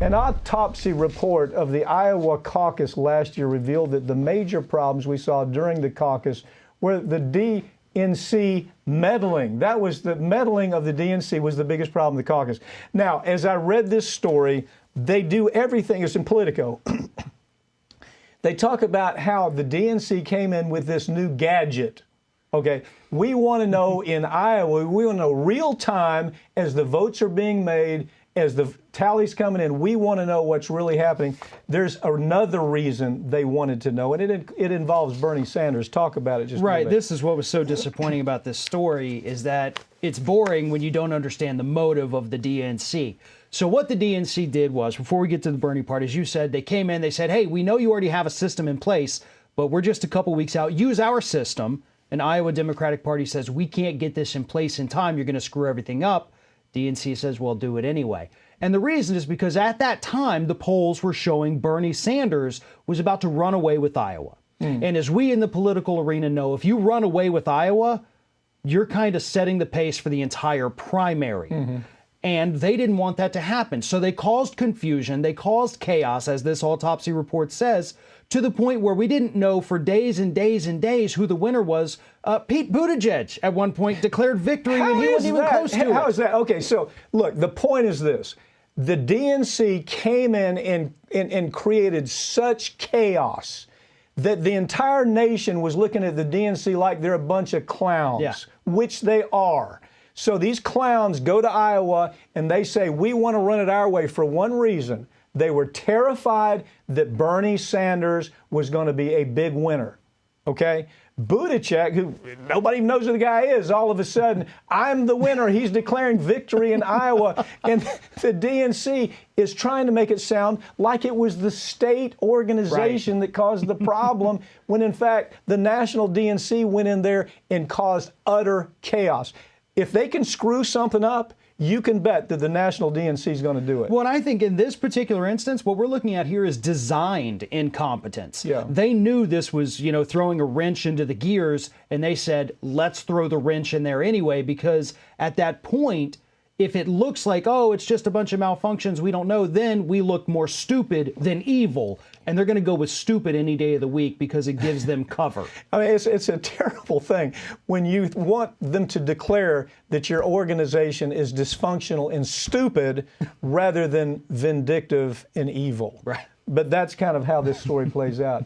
An autopsy report of the Iowa caucus last year revealed that the major problems we saw during the caucus were the DNC meddling. That was the meddling of the DNC was the biggest problem in the caucus. Now, as I read this story, they do everything. It's in Politico. They talk about how the DNC came in with this new gadget. Okay, we want to know in Iowa, we want to know real time as the votes are being made, as the tally's coming in, we want to know what's really happening. There's another reason they wanted to know, and it involves Bernie Sanders. Talk about it just right. a little bit. This is what was so disappointing about this story is that it's boring when you don't understand the motive of the DNC. So what the DNC did was, before we get to the Bernie part, as you said, they came in, they said, hey, we know you already have a system in place, but we're just a couple weeks out. Use our system. And Iowa Democratic Party says, we can't get this in place in time. You're going to screw everything up. DNC says, well, do it anyway. And the reason is because at that time, the polls were showing Bernie Sanders was about to run away with Iowa. And as we in the political arena know, if you run away with Iowa, you're kind of setting the pace for the entire primary. And they didn't want that to happen. So they caused confusion. They caused chaos, as this autopsy report says, to the point where we didn't know for days and days and days who the winner was. Pete Buttigieg at one point declared victory and he wasn't even close to it. How is that? Okay, so look, the point is this. The DNC came in and created such chaos that the entire nation was looking at the DNC like they're a bunch of clowns, which they are. So these clowns go to Iowa and they say, we want to run it our way for one reason. They were terrified that Bernie Sanders was going to be a big winner. Okay? Buttigieg, who nobody even knows who the guy is, all of a sudden, I'm the winner. He's declaring victory in Iowa. And the DNC is trying to make it sound like it was the state organization that caused the problem, when in fact, the national DNC went in there and caused utter chaos. If they can screw something up, you can bet that the national DNC is going to do it. Well, I think in this particular instance, what we're looking at here is designed incompetence. They knew this was, throwing a wrench into the gears, and they said, let's throw the wrench in there anyway, because at that point, if it looks like, oh, it's just a bunch of malfunctions, we don't know, then we look more stupid than evil. And they're going to go with stupid any day of the week because it gives them cover. I mean, it's a terrible thing when you want them to declare that your organization is dysfunctional and stupid rather than vindictive and evil. Right. But that's kind of how this story plays out.